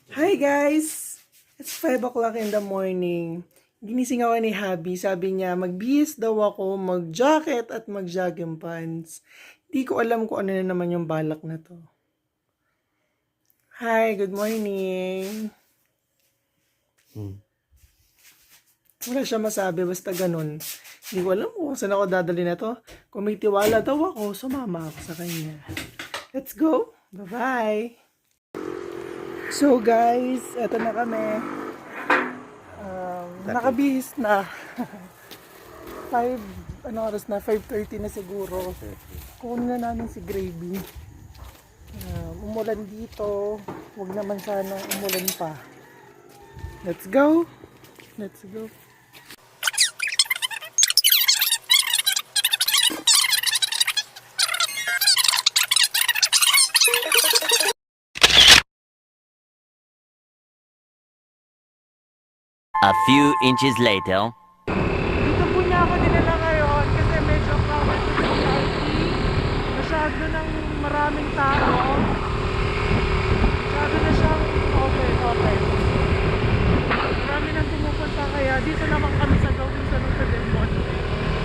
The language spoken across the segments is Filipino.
Hi guys! It's 5 o'clock in the morning. Ginising ako ni Habi. Sabi niya, magbihis daw ako, mag-jacket at mag-jogging pants. Di ko alam kung ano na naman yung balak na to. Hi, good morning. Wala siya masabi, basta ganun. Hindi ko alam kung saan ako dadali na to. Kung may tiwala daw ako, sumama ako sa kanya. Let's go! Bye-bye! So guys, eto na kami. Nakabihis na. 5, oras na? 5:30 na siguro. Kunin na namin si Gravy. Umulan dito. Huwag naman sana umulan pa. Let's go! Let's go! A few inches later. Dito po niya ako dinala ngayon kasi medyo crowded sa LRT. Masyado ng maraming tao. Masyado na siyang okay. Marami nang pumupunta kaya dito naman kami sa gawin sa Del Monte.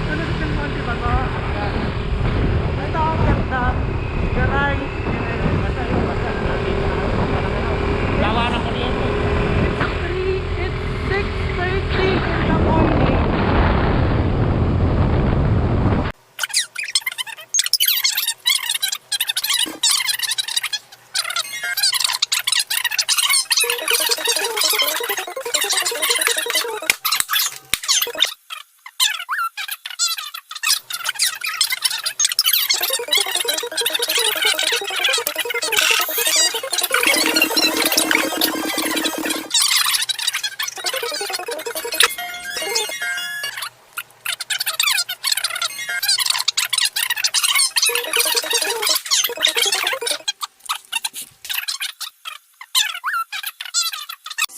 Sunod Del Monte ba ito? Ito ang ganda. Garay. Gawa ng kuryente. It's 6:30 in the morning.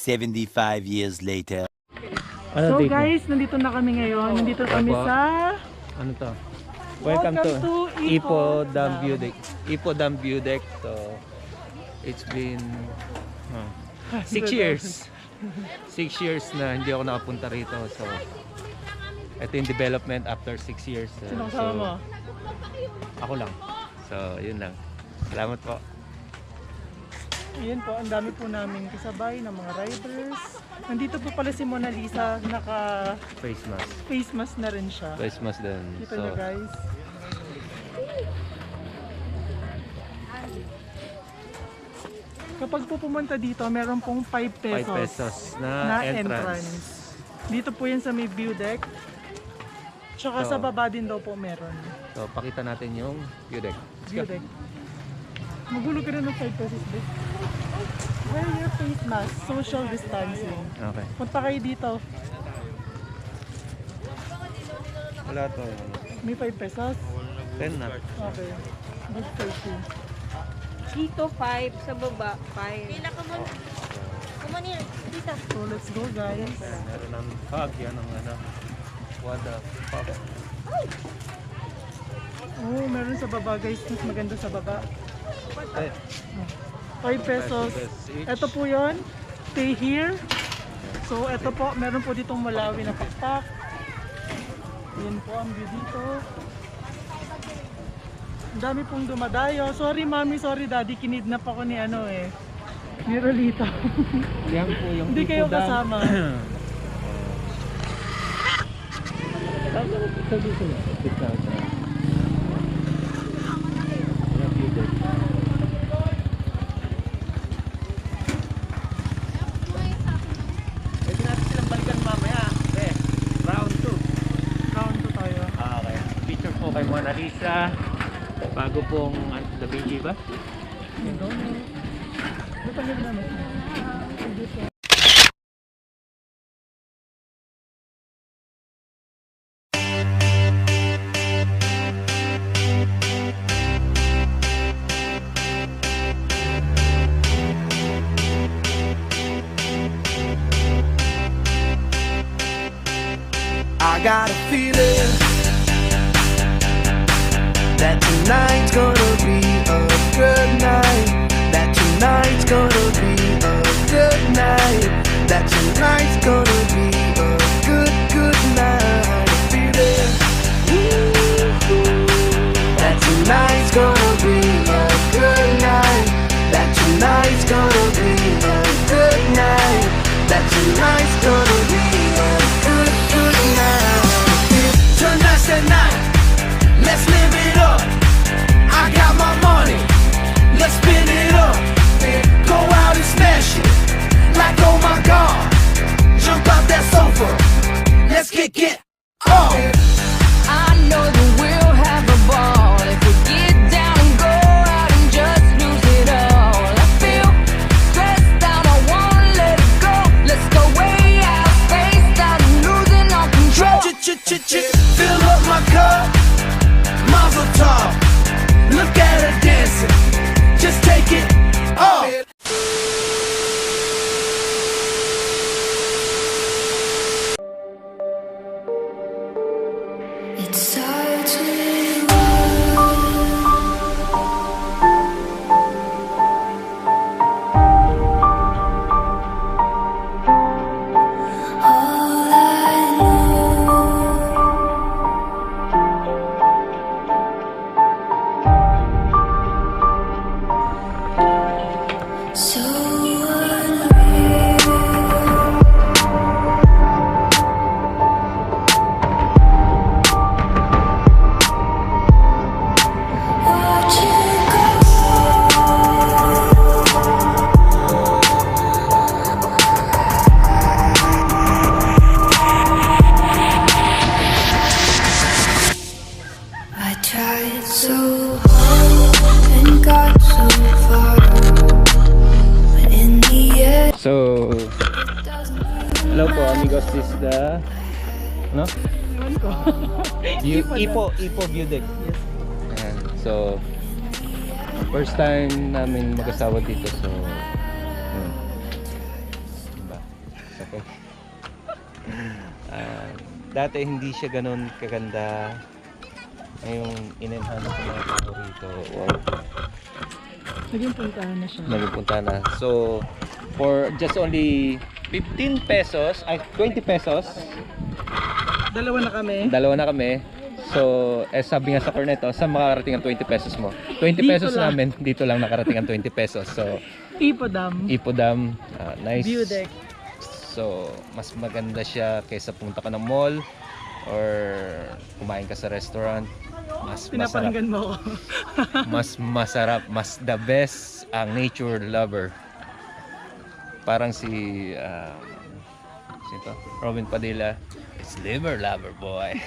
"75 years later." So guys, nandito na kami ngayon. Nandito kami sa Ano to? Welcome to Ipo Ipo Dam View Deck. Ipo Dam View Deck. So, it's been 6 years. 6 years na hindi ako nakapunta rito. So, ito yung development after 6 years. Sino kasama mo? Ako lang. So, yun lang. Salamat po. Ayan po, ang dami po namin kasabay ng mga riders. Nandito po pala si Mona Lisa, naka Face mask. face mask na rin siya. Face mask din. Kita niyo guys. Kapag po pumunta dito, meron pong 5 pesos, 5 pesos na entrance. Dito po yan sa may view deck. Tsaka So, sa baba din daw po meron. So, pakita natin yung view deck. Let's View go. deck. Magulo ka na ng 5 pesos din. Wear your face mask, social distancing. Okay. Punta kayo dito. Wala to. May 5 pesos. 10 na. Okay. Good for you. Dito 5, sa baba 5. Pila ka mo. Come on here, dito. So let's go guys. Meron ng fog. Yan ang ano. What the fuck? Oh, meron sa baba guys. Mas maganda sa baba. Ay, 5 pesos. each. Ito po yon. Stay here. So ito po, meron po ditong Malawi na pakpak. Yan po ang view dito. Ang dami pong dumadayo. Sorry mami, sorry daddy, kinidnap ako ni ano eh. Ni Rolito. Yan po yung Hindi kayo Ipo Dam. kasama. Sa dito na. Pizza. Yan, view deck. Pwede natin silang balikan mamaya. Round 2. Round 2 tayo. Okay. Picture po kay Mona Lisa. Bago pong Da Vinci ba? Ito yun namin. Dito. I got a feeling that tonight's gonna be a good night. That tonight's gonna be a good that tonight's gonna be a good, good night. I feel it. That tonight's gonna be a good night. That tonight's gonna be a good night. That tonight's gonna be a good, good night. Tonight's the night. Let's live it up. I got my money. Let's spin it up. Go out and smash it. Like oh my god. Jump out that sofa. Let's kick it off. I know that we'll have a ball if we get down and go out and just lose it all. I feel stressed out, I wanna let it go. Let's go way out, spaced out, and losing all control. Fill up my cup. Mazel tov. Look at her dancing. Just take it off. It starts with all I know. So unreal. Watch it I tried so hard and got so far, but in the end, So, hello po amigos, this is the ano? Ipo view deck. Ayan. So, first time namin mag-asawa dito, so yun. Diba? Okay. Dati hindi siya ganun kaganda. Ngayong in-enhance ko mga tao rito. Wow. Naging puntahan na siya. Naging punta na. So, for just only 15 pesos, ay 20 pesos, Dalawa na kami. So, sabi nga sa Corneto, saan makakarating ang 20 pesos mo? 20 pesos lang. namin, dito lang nakarating ang 20 pesos. So, Ipo Dam. nice. View deck. So, mas maganda siya kaysa pumunta ka ng mall or kumain ka sa restaurant. Mas masarap. Pinapanggan mo ako. Mas masarap, mas the best ang nature lover. Parang si sino to? Robin Padilla, it's liver lover boy.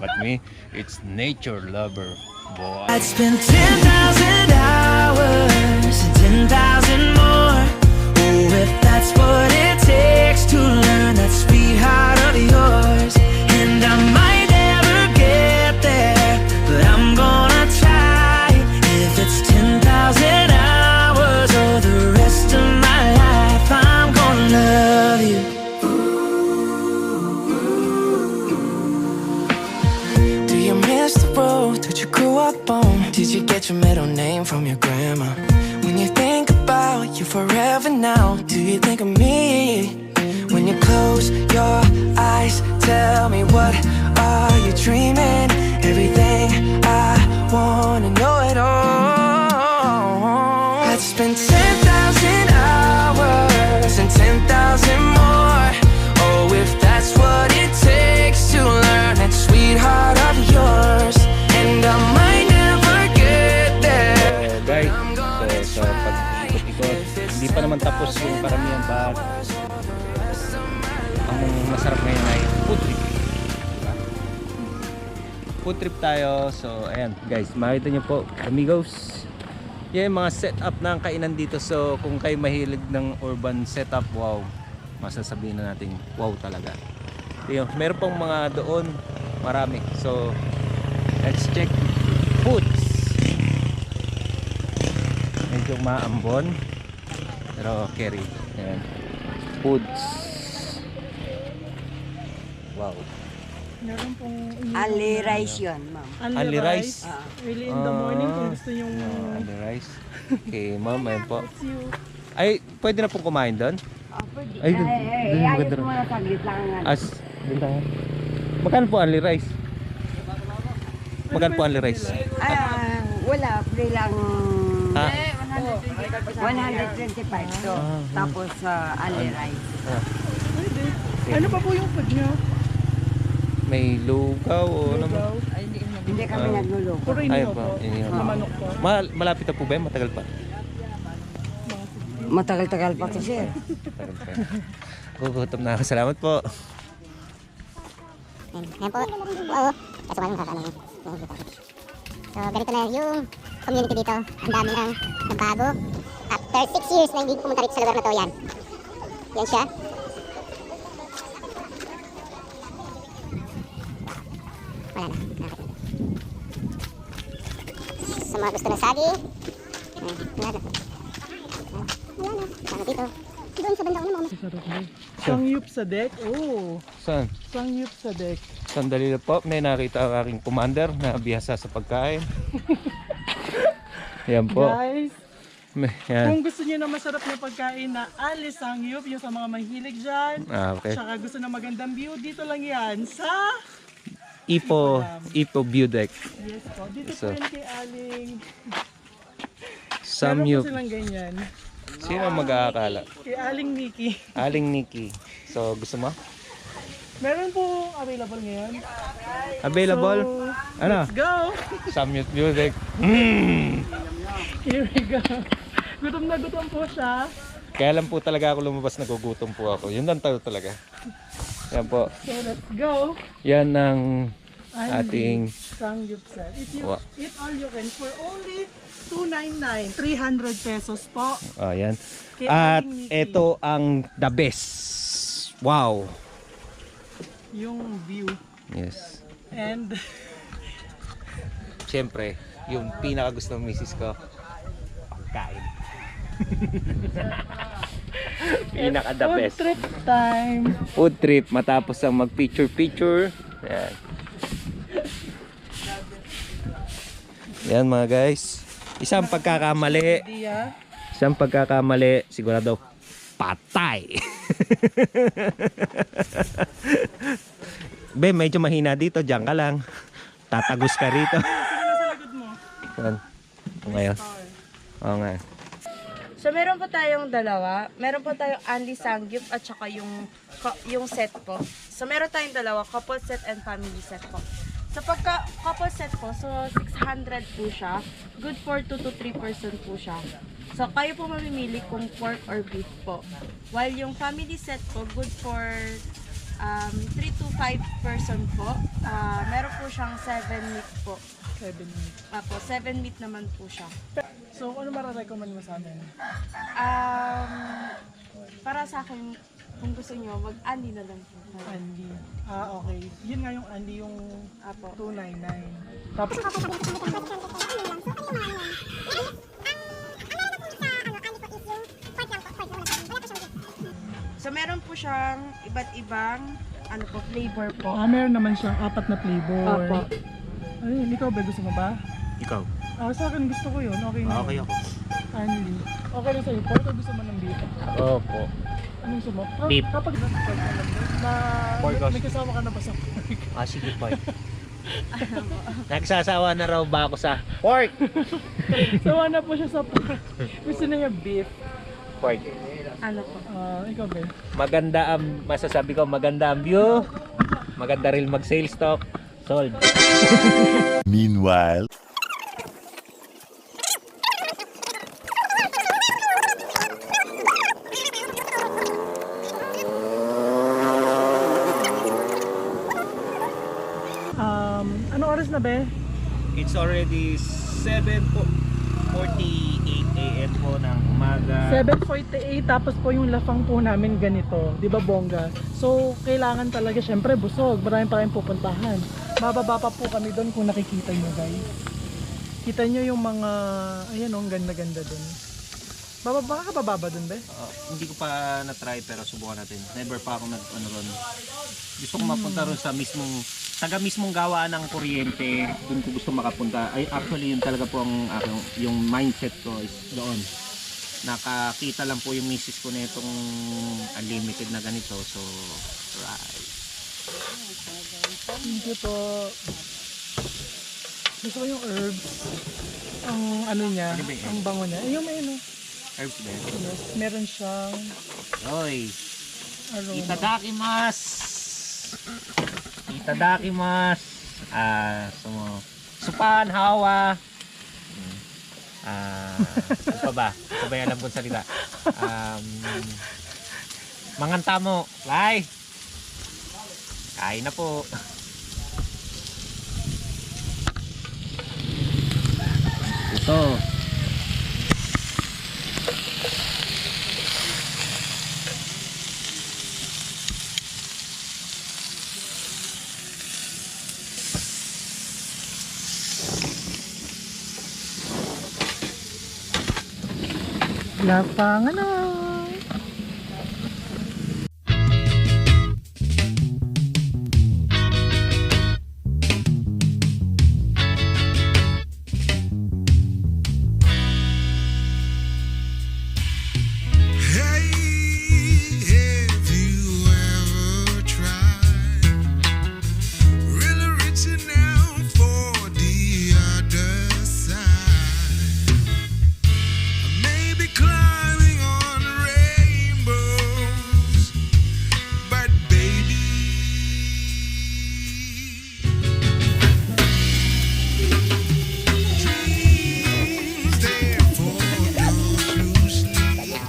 But me, it's nature lover boy. I'd spend 10,000 hours and 10,000 more. Oh, if that's what it takes to learn that sweet heart of yours. And I might never get there, but I'm gonna try. If it's 10,000 hours or the rest of my life, I'm gonna love you. Do you miss the road that you grew up on? Did you get your middle name from your grandma? When you think about you forever now, do you think of me? When you close your eyes, tell me what are you dreaming? Everything I wanna know it all. I'd spend 10,000 hours and 10,000 more. Oh, if that's what it takes to learn that sweetheart of yours. And I might never get there. Guys, so sa pag-ikot-ikot, hindi pa naman tapos yung karamihan ba. Ang masarap ngayon ay food trip. Diba? Food trip tayo. So, ayan guys, makita nyo po, amigos. Yan yung mga setup ng kainan dito. So, kung kayo mahilig ng urban setup, wow, masasabihin na natin, wow talaga. Yun, meron pong mga doon, marami. So, let's check foods. Medyo maambon, pero carry. Ayan. Foods. Wow. Meron pong Ali rice yun, ma'am. Ali rice. Early in the morning kung gusto nyo. Ali rice. Okay, ma'am, ayun po. That's you. Ay, pwede na pong kumain doon? Ay, doon yung maganda rin. As, doon tayo. Magkano po only rice? Magkano po only rice? Wala, free lang. Ah, 125 to. Tapos ali rice. Pwede. Ano pa po yung food nyo? may lugaw o ano ba? Hindi kami nagluluto. Puro Ay inihaw pa, po. inihaw. Na manok po. Malapit na po ba? Matagal pa? Matagal-tagal pa to, sir. Matagal pa. Gugutom na ako. Salamat po. Ayan po. Oo. Kaso nga yung kakano. So, ganito na yung community dito. Ang dami ng nagbago. After 6 years na hindi pumunta rito sa lugar na to, yan. Yan siya. Wala na. Okay. Sa mga gusto ng sagi. Wala na. Wala na. Sana dito. Doon sa banda una mo. Sangyup sa deck. Oh. Saan? Sangyup sa deck. Sandali na po. May nakita ang aking commander na bihasa sa pagkain. Yan po. Guys, Yan. kung gusto niyo na masarap na pagkain na Ali Sangyup, yung sa mga mahilig dyan, Okay. tsaka gusto na magandang view, dito lang yan sa... Ipo view deck. Yes po. Dito So, po yan kay Aling... Samyup. Meron po silang ganyan. Sino ang mag-aakala? Kay Aling Nikki. Aling Nikki. So, gusto mo? Meron po available ngayon. Available? So, Ano? let's go! Samyup view deck. Here we go. Gutom na gutom po siya. Kaya lang po talaga ako lumabas, nagugutom po ako. Yun lang talaga. Yan po. So let's go. Yan ang ating... Sangyup set. If you Wow. eat all you can for only 299, 300 pesos po. Ayan. Kay At Aling Nikki. ito ang the best. Wow. Yung view. Yes. And Siyempre, yung pinaka gusto ng misis ko, pagkain. Pinaka the food best. trip time. Food trip matapos ang mag-picture. Yan. Yan mga guys. Isang pagkakamali. Idea. Isang pagkakamali, sigurado patay. Be, medyo mahina dito, diyan ka lang. Tatagos ka rito. Yan. O ngayon. Oo nga. So meron po tayong dalawa. Meron po tayong Anli Sangyup at saka yung set po. So meron tayong dalawa, couple set and family set po. Sa pagka couple set po, so 600 po siya. Good for 2 to 3 person po siya. So kayo po mamimili kung pork or beef po. While yung family set po, good for 3 to 5 person po. Meron po siyang 7 meat po. 7 minutes. Apo, 7 meat naman po siya. So ano mara-recommend mo sa amin? Para sa akin, kung gusto nyo, mag-Anli na lang po. Andy. Okay. Yun nga yung Andy yung Apo. 299. Tapos So, meron po siyang iba't ibang flavor po. meron naman siyang 4 na flavor. Apo. Ayun, ikaw ba gusto mo ba? Ikaw. Sa akin gusto ko yun. Okay na. Okay ako. Andy. Okay na sa'yo. Pork o gusto mo ng beef? Opo. Anong gusto mo? Beef. Kapag nasa pork ka lang na Pork may kasama ka na ba sa pork? Sige po. Nagsasawa na raw ba ako sa pork? Sawa na po siya sa pork. Gusto niya beef. Pork. Ano po? Ikaw ba? Maganda ang masasabi ko, maganda ang view. Maganda rin mag-sales talk. Sold. Meanwhile. Anong oras na be? It's already 7:48 AM po ng umaga. 7:48 tapos po yung lafang po namin ganito, 'di ba bongga? So kailangan talaga syempre busog, marami pa kayong pupuntahan. Bababa pa po kami doon kung nakikita nyo guys. Kita nyo yung mga, ayan oh, ang ganda-ganda doon. Bababa ka bababa doon be? Hindi ko pa na-try pero subukan natin. Never pa ako nag-ano ron. Gusto ko mapunta ron sa taga mismong gawaan ng kuryente. Doon ko gusto makapunta. Ay, actually yun talaga po ang aking, yung mindset ko is doon. nakakita lang po yung misis ko na itong unlimited na ganito. So, right. Hindi po. Gusto ko yung herbs. Ang ano niya, Ano ba yung ang bango niya. Yung may ano. Herbs ba yun? Yes, meron siyang Oy, aroma. itadakimasu! Itadakimasu! Supan hawa! Ano pa ba? Ano ba yung alam kong salita? Manganta mo! Lai! Kain na po! Ito! Lapangan na. Hey, have you ever tried really reaching out for the other side? Maybe climbing on rainbows, but baby, dreams therefore don't lose sleep.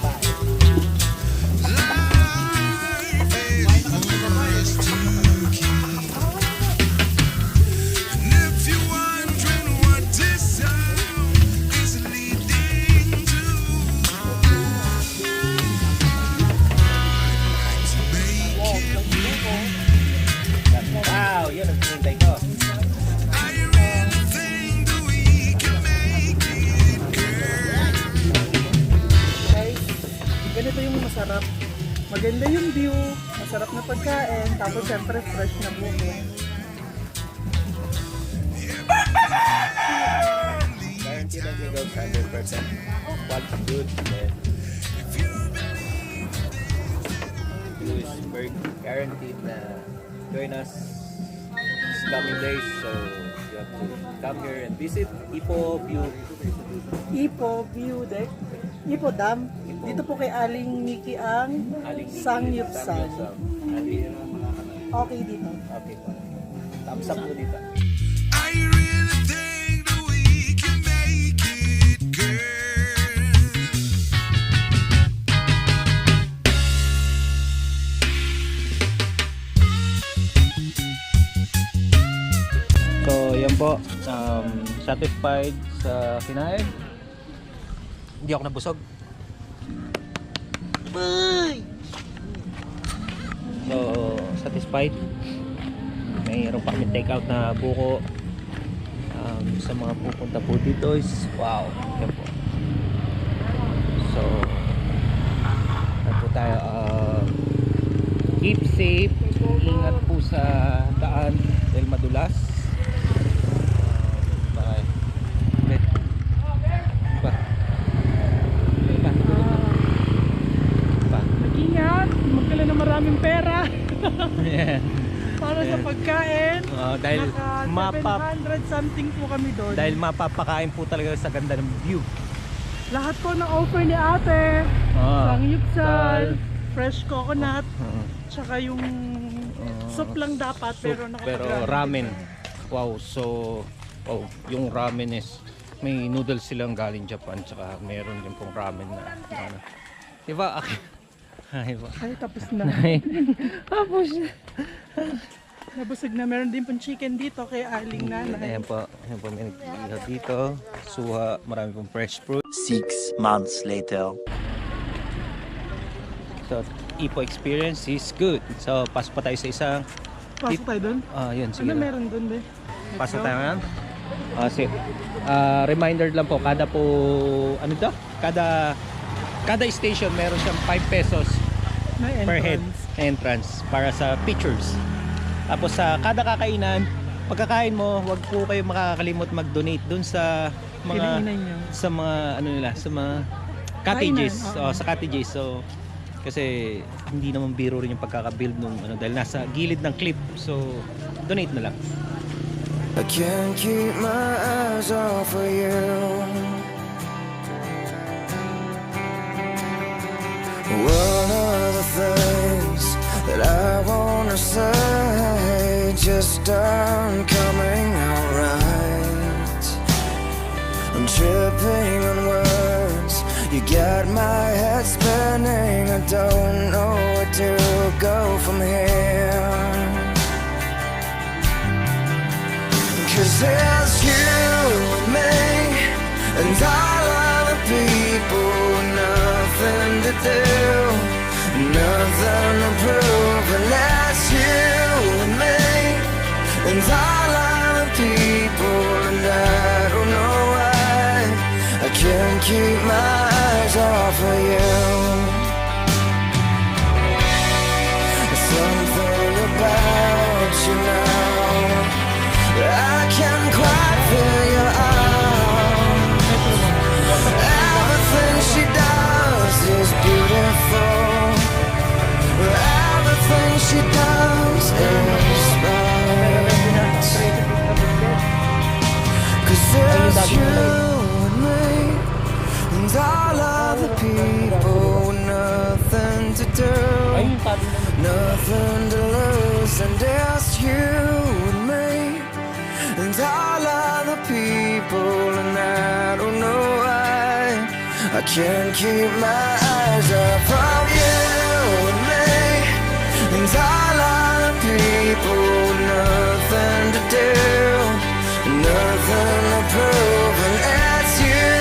Life is for us to keep. And if you're wondering what this sound is leading to, to make it Wow! Yun ang pinintay ko. I really think that we can make it, girl. Guys, ganito yung masarap. Maganda yung view, masarap na pagkain, tapos syempre fresh na buko. Guaranteed ang results 100%. Quality good. Then, view is very guaranteed na join us this coming days. So, you have to come here and visit Ipo View. Ipo View Deck. Ipo Dam. Dito po kay Aling Miki ang Sangyupsal. Okay dito. Okay po. Thumbs up po dito. I really think that we can make it, girl. So, yan po. Satisfied sa kinain. Hindi ako nabusog. So, satisfied. Mayroon pa kami take out na buko. Sa mga pupunta po dito is wow. Yan po. So, yan po tayo. Keep safe. Ingat po sa daan dahil madulas. Bye. Bet. Ba. Ba. Mag-ingat, magkala na maraming pera Yeah. para sa pagkain. Dahil Naka 700 something po kami doon. dahil mapapakain po talaga sa ganda ng view. Lahat po ng offer ni ate, sangyupsal, fresh coconut, tsaka yung soup lang dapat pero Pero ramen. Wow, so wow, yung ramen is may noodles silang galing Japan tsaka meron din pong ramen na ano. Diba? Diba? Ay, tapos na. Tapos Nabusog na. Meron din pong chicken dito kay Aling Nanay. ayan po may nag-ihaw dito. Suha, marami pong fresh fruit. 6 months later. So, Ipo experience is good. So, pasok pa tayo sa isang Pasok tayo doon. yun, sige Ano na. meron doon, be? Pasok tayo ngayon. Reminder lang po, kada po, ano to? Kada station meron siyang 5 pesos May per head entrance. entrance para sa pictures. Tapos sa kada kakainan, pagkakain mo, wag po kayo makakalimot mag-donate dun sa mga Kinainan niyo. sa mga ano nila, sa mga cottages. Kainan, Oh, sa cottages. So, kasi hindi naman biro rin yung pagkakabuild nung ano dahil nasa gilid ng cliff. So, donate na lang. I can't keep my eyes off of you. One of the things that I wanna say just aren't coming out right. I'm tripping on words, you got my head spinning. I don't know where to go from here. 'Cause it's you and me and all other people with nothing to do, nothing to prove. And it's you and me and all other people, and I don't know why I can't keep my eyes off of you. Something about you now I can't quite figure out. Everything she does is beautiful. Everything she does is right. 'Cause there's you and me and all other people with nothing to do, nothing to lose. And there's you and me and all other people, and I don't know why I can't keep my eyes off of you and me and all other people with nothing to do, nothing to prove. And it's you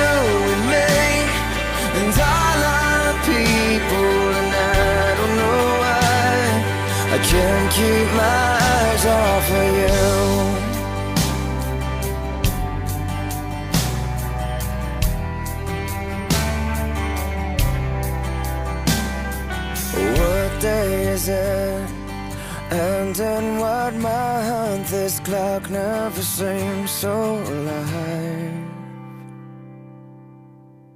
and me and all other people, and I don't know why I can't keep my eyes off of you. What day is it? And in what month? This clock never seems so alive.